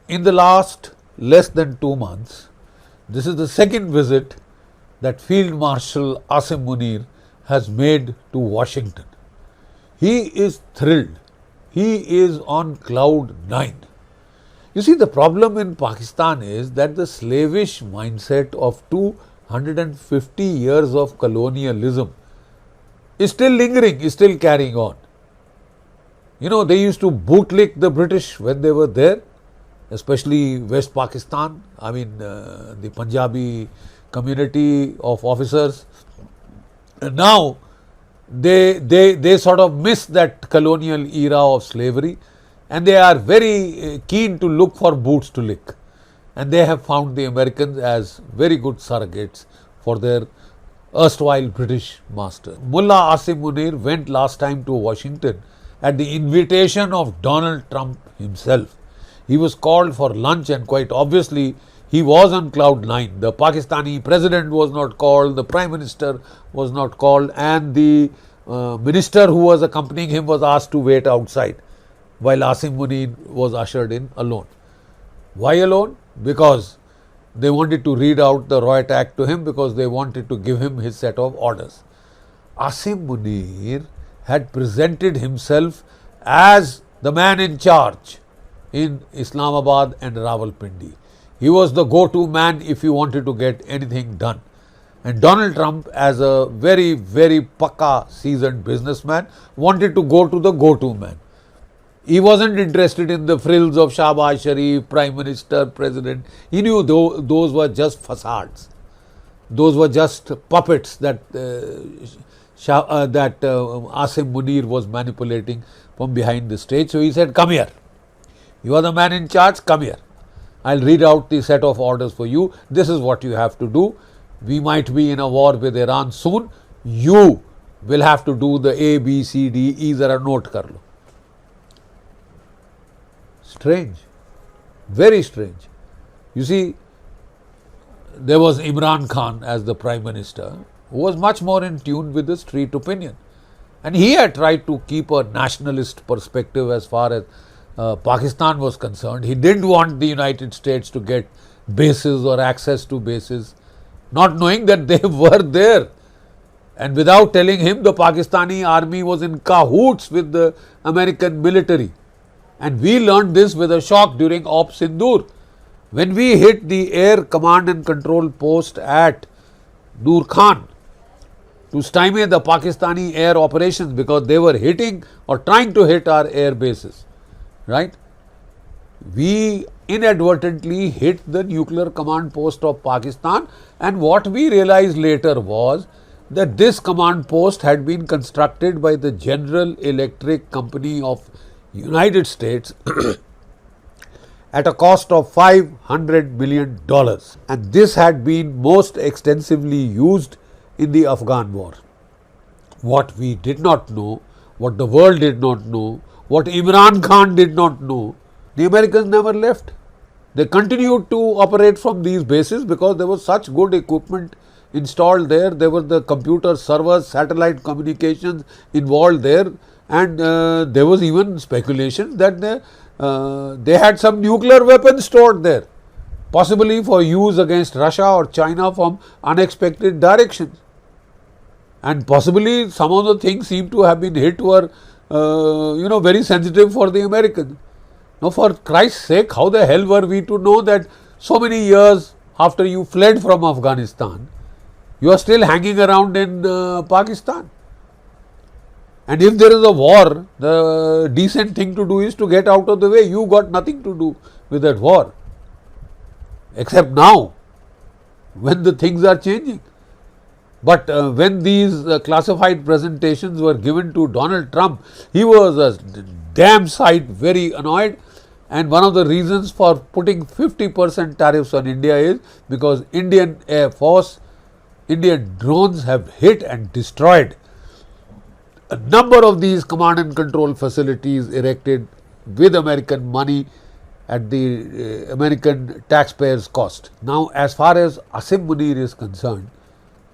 in the last less than 2 months, this is the second visit that Field Marshal Asim Munir has made to Washington. He is thrilled. He is on cloud 9. You see, the problem in Pakistan is that the slavish mindset of 250 years of colonialism is still lingering, is still carrying on. You know, they used to bootlick the British when they were there, especially West Pakistan, the Punjabi community of officers. And now they sort of miss that colonial era of slavery, and they are very keen to look for boots to lick. And they have found the Americans as very good surrogates for their erstwhile British master. Mullah Asim Munir went last time to Washington at the invitation of Donald Trump himself. He was called for lunch, and quite obviously he was on cloud 9. The Pakistani president was not called, the prime minister was not called, and the minister who was accompanying him was asked to wait outside while Asim Munir was ushered in alone. Why alone? Because they wanted to read out the Riot Act to him, because they wanted to give him his set of orders. Asim Munir had presented himself as the man in charge in Islamabad and Rawalpindi. He was the go-to man if you wanted to get anything done. And Donald Trump, as a very, very pakka seasoned businessman, wanted to go to the go-to man. He wasn't interested in the frills of Shahbaz Sharif, Prime Minister, President. He knew those were just facades. Those were just puppets that Asim Munir was manipulating from behind the stage. So he said, come here. You are the man in charge, come here. I'll read out the set of orders for you. This is what you have to do. We might be in a war with Iran soon. You will have to do the A, B, C, D, E, zara note kar lo. Strange, very strange. You see, there was Imran Khan as the Prime Minister, who was much more in tune with the street opinion. And he had tried to keep a nationalist perspective as far as Pakistan was concerned. He didn't want the United States to get bases or access to bases, not knowing that they were there. And without telling him, the Pakistani army was in cahoots with the American military. And we learned this with a shock during Op Sindoor. When we hit the air command and control post at Noor Khan to stymie the Pakistani air operations, because they were hitting or trying to hit our air bases, right? We inadvertently hit the nuclear command post of Pakistan, and what we realized later was that this command post had been constructed by the General Electric Company of United States at a cost of $500 million, and this had been most extensively used in the Afghan war. What we did not know, what the world did not know, what Imran Khan did not know, the Americans never left. They continued to operate from these bases because there was such good equipment installed there. There were the computer servers, satellite communications involved there, and there was even speculation that they had some nuclear weapons stored there, possibly for use against Russia or China from unexpected directions. And possibly some of the things seem to have been hit were very sensitive for the Americans. Now, for Christ's sake, how the hell were we to know that so many years after you fled from Afghanistan, you are still hanging around in Pakistan? And if there is a war, the decent thing to do is to get out of the way. You got nothing to do with that war, except now, when the things are changing. But when these classified presentations were given to Donald Trump, he was a damn sight very annoyed. And one of the reasons for putting 50% tariffs on India is because Indian Air Force, Indian drones have hit and destroyed a number of these command and control facilities erected with American money at the American taxpayers' cost. Now, as far as Asim Munir is concerned,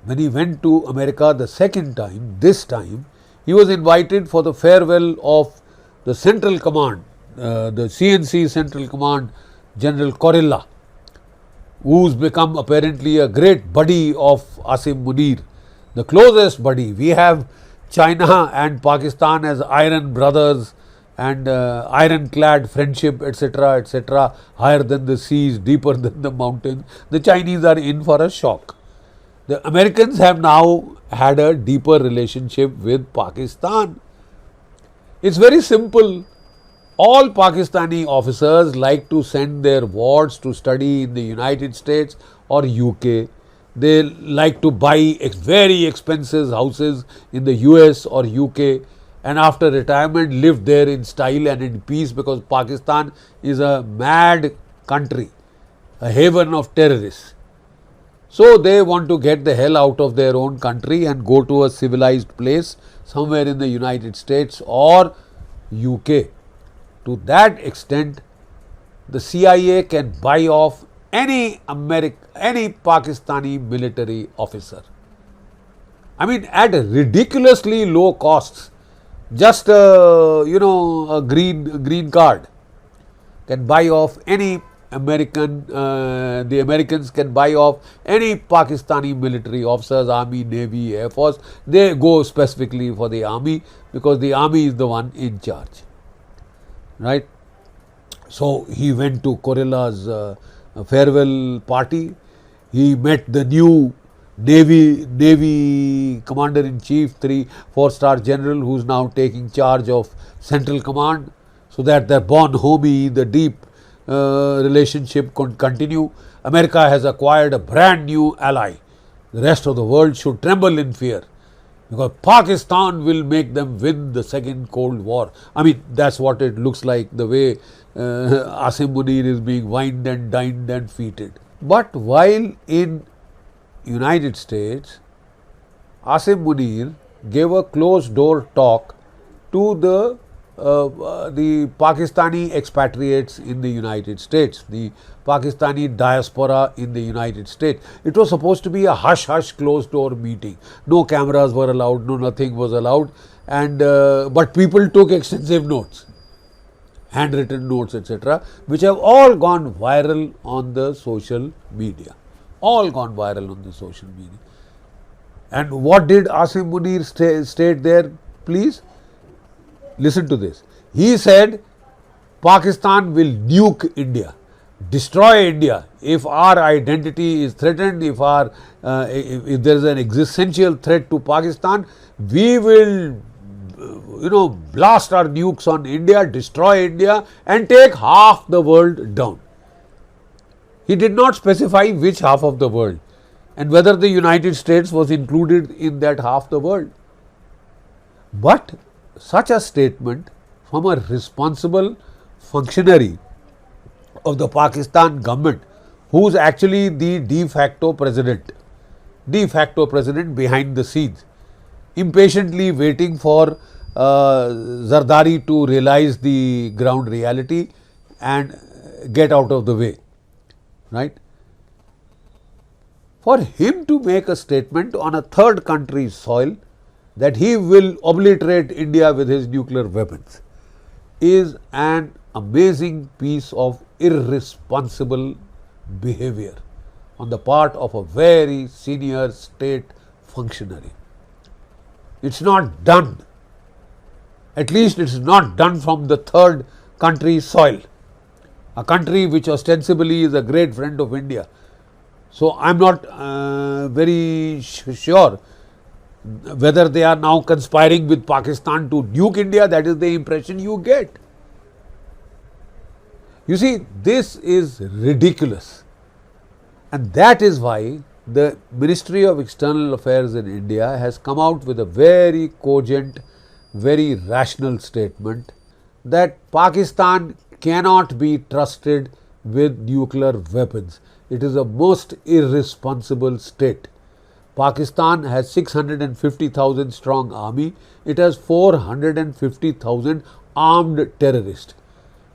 when he went to America the second time, this time, he was invited for the farewell of the Central Command, the CNC Central Command General Corilla, who's become apparently a great buddy of Asim Munir, the closest buddy. We have China and Pakistan as iron brothers and ironclad friendship, etc., higher than the seas, deeper than the mountains. The Chinese are in for a shock. The Americans have now had a deeper relationship with Pakistan. It's very simple. All Pakistani officers like to send their wards to study in the United States or UK. They like to buy very expensive houses in the US or UK, and after retirement live there in style and in peace, because Pakistan is a mad country, a haven of terrorists. So they want to get the hell out of their own country and go to a civilized place somewhere in the United States or UK. To that extent, the CIA can buy off any Pakistani military officer. I mean, at ridiculously low costs. Just a green card can buy off any American. The Americans can buy off any Pakistani military officers, Army, Navy, Air Force. They go specifically for the Army because the Army is the one in charge. Right? So he went to Corilla's farewell party. He met the new Navy Commander-in-Chief, 4-star general, who is now taking charge of Central Command, so that their born homie, the deep relationship could continue. America has acquired a brand new ally. The rest of the world should tremble in fear, because Pakistan will make them win the second Cold War. I mean, that's what it looks like, the way Asim Munir is being wined and dined and feted. But while in United States, Asim Munir gave a closed door talk to the Pakistani expatriates in the United States, the Pakistani diaspora in the United States. It was supposed to be a hush-hush closed door meeting. No cameras were allowed, no nothing was allowed, and but people took extensive notes, handwritten notes, etc., which have all gone viral on the social media. All gone viral on the social media. And what did Asim Munir state there? Please listen to this. He said, Pakistan will nuke India, destroy India. If our identity is threatened, if there is an existential threat to Pakistan, we will blast our nukes on India, destroy India and take half the world down. He did not specify which half of the world and whether the United States was included in that half the world. But such a statement from a responsible functionary of the Pakistan government, who is actually the de facto president behind the scenes, impatiently waiting for Zardari to realize the ground reality and get out of the way. Right? For him to make a statement on a third country's soil that he will obliterate India with his nuclear weapons is an amazing piece of irresponsible behavior on the part of a very senior state functionary. It's not done. At least it's not done from the third country's soil, a country which ostensibly is a great friend of India. So I'm not very sure whether they are now conspiring with Pakistan to nuke India. That is the impression you get. You see, this is ridiculous, and that is why the Ministry of External Affairs in India has come out with a very cogent, very rational statement that Pakistan cannot be trusted with nuclear weapons. It is a most irresponsible state. Pakistan has 650,000 strong army. It has 450,000 armed terrorists.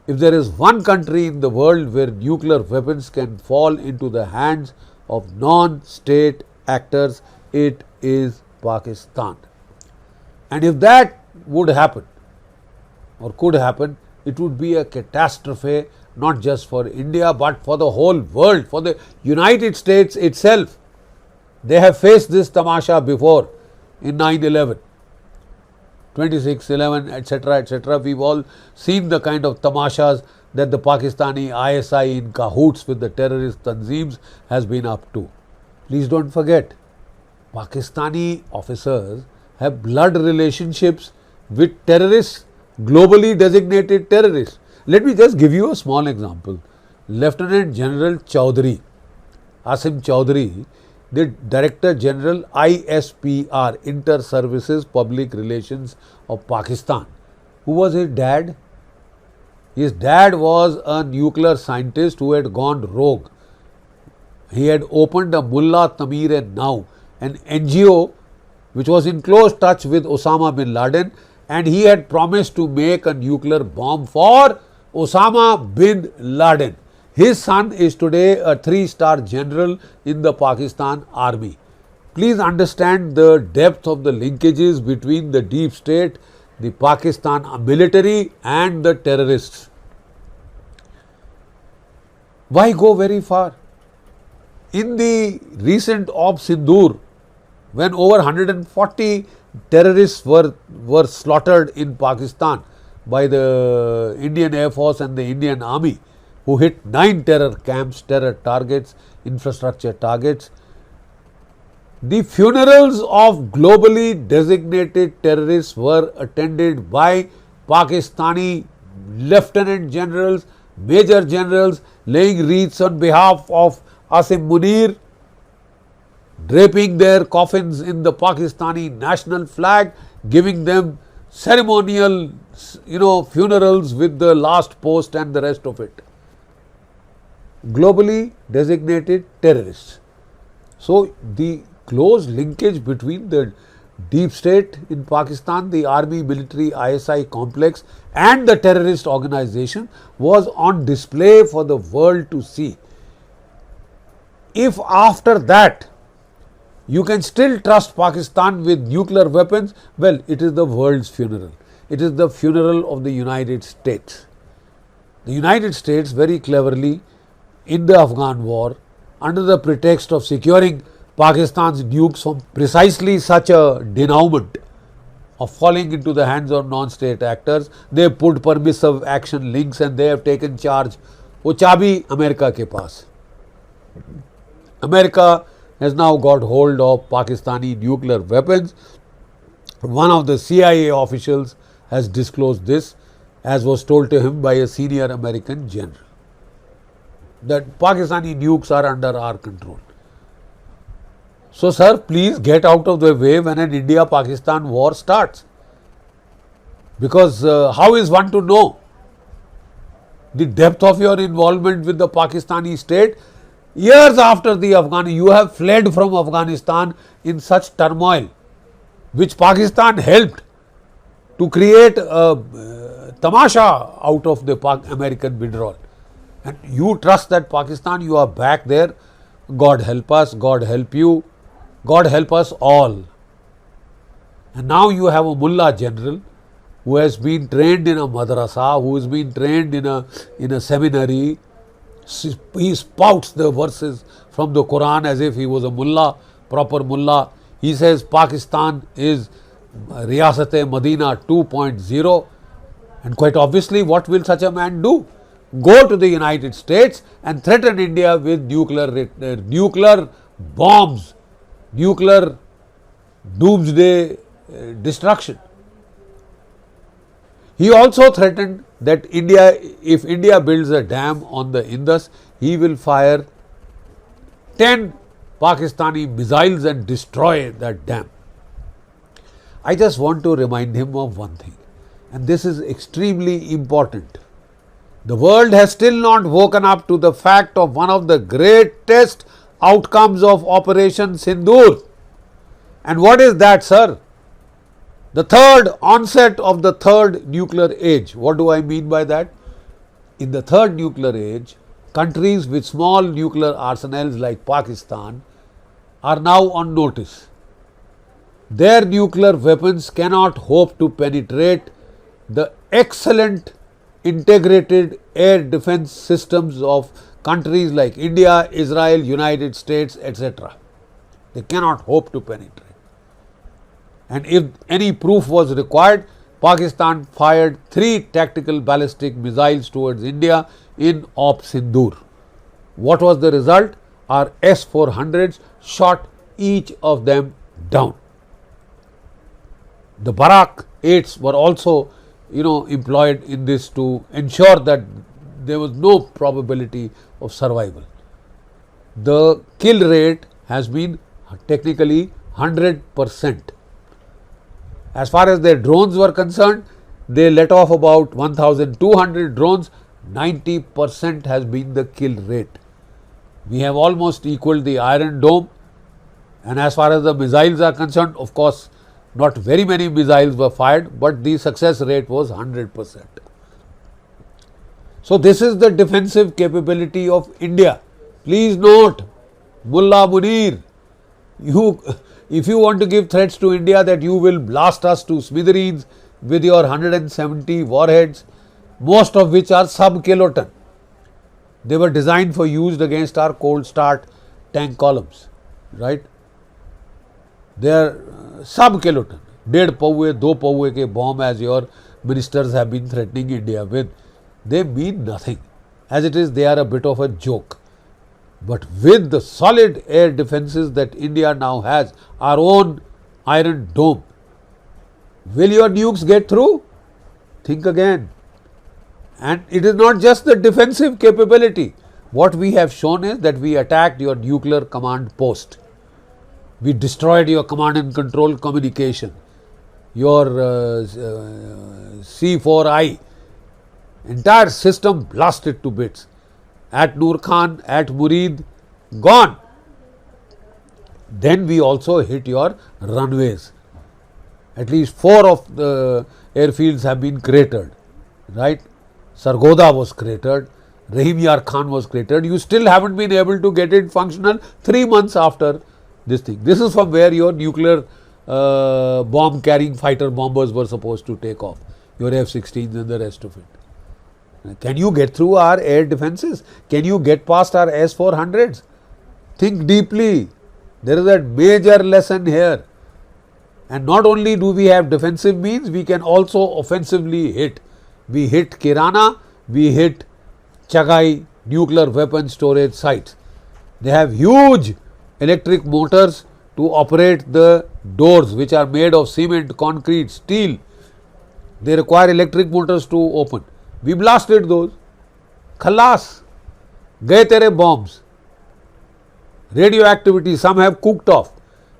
If there is one country in the world where nuclear weapons can fall into the hands of non-state actors, it is Pakistan. And if that would happen or could happen, it would be a catastrophe not just for India but for the whole world, for the United States itself. They have faced this tamasha before in 9/11, 26/11, etc., etc. We've all seen the kind of tamashas that the Pakistani ISI in cahoots with the terrorist tanzeems has been up to. Please don't forget, Pakistani officers have blood relationships with terrorists, globally designated terrorists. Let me just give you a small example. Lieutenant General Chaudhary, Asim Chaudhary, the Director General ISPR, Inter Services Public Relations of Pakistan. Who was his dad? His dad was a nuclear scientist who had gone rogue. He had opened a Mullah Tamir and Now, an NGO which was in close touch with Osama bin Laden, and he had promised to make a nuclear bomb for Osama bin Laden. His son is today a 3-star general in the Pakistan army. Please understand the depth of the linkages between the deep state, the Pakistan military and the terrorists. Why go very far? In the recent Op Sindoor, when over 140 terrorists were slaughtered in Pakistan by the Indian Air Force and the Indian Army, who hit 9 terror camps, terror targets, infrastructure targets. The funerals of globally designated terrorists were attended by Pakistani lieutenant generals, major generals, laying wreaths on behalf of Asim Munir, draping their coffins in the Pakistani national flag, giving them ceremonial, funerals with the last post and the rest of it. Globally designated terrorists. So, the close linkage between the deep state in Pakistan, the army military ISI complex and the terrorist organization was on display for the world to see. If after that you can still trust Pakistan with nuclear weapons, well, it is the world's funeral. It is the funeral of the United States. The United States very cleverly in the Afghan war, under the pretext of securing Pakistan's nukes from precisely such a denouement of falling into the hands of non-state actors, they put permissive action links and they have taken charge. वो चाबी America के पास. America has now got hold of Pakistani nuclear weapons. One of the CIA officials has disclosed this, as was told to him by a senior American general, that Pakistani nukes are under our control. So, sir, please get out of the way when an India-Pakistan war starts. Because how is one to know the depth of your involvement with the Pakistani state? Years after the Afghani, you have fled from Afghanistan in such turmoil, which Pakistan helped to create a tamasha out of the American withdrawal. And you trust that Pakistan, you are back there. God help us, God help you, God help us all. And now you have a mullah general who has been trained in a madrasa, who has been trained in a seminary. He spouts the verses from the Quran as if he was a mullah, proper mullah. He says Pakistan is Riyasat-e Madina 2.0, and quite obviously what will such a man do? Go to the United States and threaten India with nuclear bombs, nuclear doomsday destruction. He also threatened that if India builds a dam on the Indus, he will fire 10 Pakistani missiles and destroy that dam. I just want to remind him of one thing, and this is extremely important. The world has still not woken up to the fact of one of the greatest outcomes of Operation Sindoor. And what is that, sir? The third onset of the third nuclear age. What do I mean by that? In the third nuclear age, countries with small nuclear arsenals like Pakistan are now on notice. Their nuclear weapons cannot hope to penetrate the excellent integrated air defense systems of countries like India, Israel, United States, etc. They cannot hope to penetrate. And if any proof was required, Pakistan fired 3 tactical ballistic missiles towards India in Op Sindoor. What was the result? Our S-400s shot each of them down. The Barak 8s were also, employed in this to ensure that there was no probability of survival. The kill rate has been technically 100%. As far as their drones were concerned, they let off about 1,200 drones. 90% has been the kill rate. We have almost equaled the Iron Dome. And as far as the missiles are concerned, of course, not very many missiles were fired, but the success rate was 100%. So this is the defensive capability of India. Please note, Mullah Munir, if you want to give threats to India that you will blast us to smithereens with your 170 warheads, most of which are sub-kiloton. They were designed for use against our cold start tank columns, right? They are sub-kiloton, 1.5 paue, 2 paue ke bomb, as your ministers have been threatening India with. They mean nothing. As it is, they are a bit of a joke. But with the solid air defenses that India now has, our own Iron Dome, will your nukes get through? Think again. And it is not just the defensive capability. What we have shown is that we attacked your nuclear command post. We destroyed your command and control communication, your C4I, entire system blasted to bits. At Nur Khan, at Murid, gone. Then we also hit your runways. At least 4 of the airfields have been cratered, right? Sargodha was cratered, Rahim Yar Khan was cratered. You still haven't been able to get it functional 3 months after this thing. This is from where your nuclear bomb carrying fighter bombers were supposed to take off, your F-16s and the rest of it. Can you get through our air defenses? Can you get past our S-400s? Think deeply. There is a major lesson here. And not only do we have defensive means, we can also offensively hit. We hit Kirana, we hit Chagai nuclear weapon storage sites. They have huge electric motors to operate the doors, which are made of cement, concrete, steel. They require electric motors to open. We blasted those. Khalas. Gaye tere bombs. Radioactivity, some have cooked off.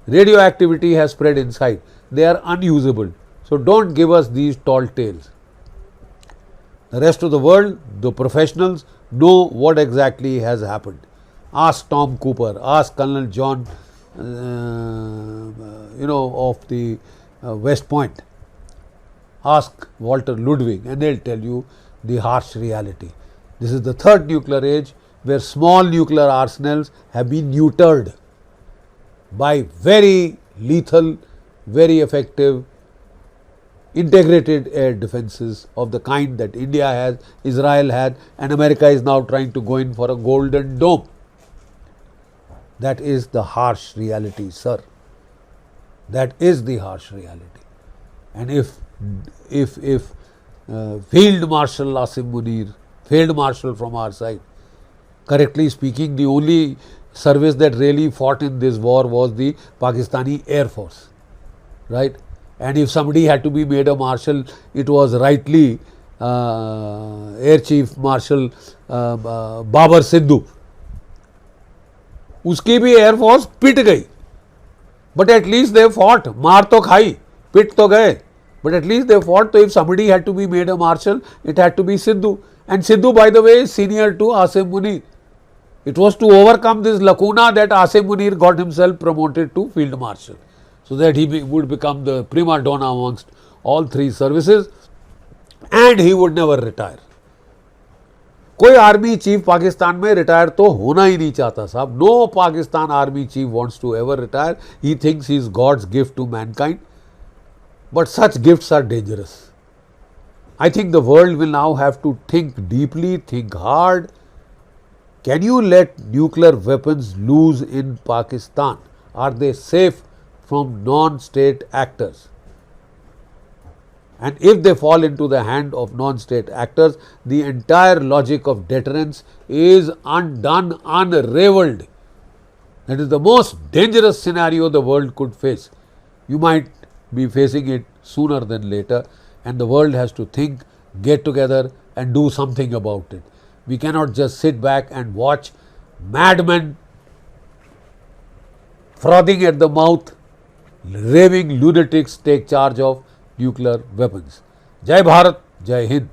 Radioactivity has spread inside. They are unusable. So don't give us these tall tales. The rest of the world, the professionals, know what exactly has happened. Ask Tom Cooper, ask Colonel John, of the West Point. Ask Walter Ludwig, and they'll tell you the harsh reality. This is the third nuclear age where small nuclear arsenals have been neutered by very lethal, very effective, integrated air defenses of the kind that India has, Israel had, and America is now trying to go in for a golden dome. That is the harsh reality, sir. That is the harsh reality. And if Field Marshal Asim Munir, Field Marshal from our side, correctly speaking, the only service that really fought in this war was the Pakistani Air Force, right? And if somebody had to be made a marshal, it was rightly Air Chief Marshal Babar Sidhu. उसकी भी Air Force पिट गई, but at least they fought. मार तो खाई, पिट तो गए, but at least they fought. So if somebody had to be made a marshal, it had to be Sidhu. And Sidhu, by the way, is senior to Asim Munir. It was to overcome this lacuna that Asim Munir got himself promoted to Field Marshal, so that he would become the prima donna amongst all 3 services, and he would never retire. कोई army chief Pakistan में retire तो होना ही नहीं चाहता साहब. No Pakistan army chief wants to ever retire. He thinks he is God's gift to mankind, but such gifts are dangerous. I think the world will now have to think deeply, think hard. Can you let nuclear weapons loose in Pakistan? Are they safe from non-state actors? And if they fall into the hand of non-state actors, the entire logic of deterrence is undone, unraveled. That is the most dangerous scenario the world could face. You might be facing it sooner than later, and the world has to think, get together and do something about it. We cannot just sit back and watch madmen frothing at the mouth, raving lunatics take charge of nuclear weapons. Jai Bharat, Jai Hind.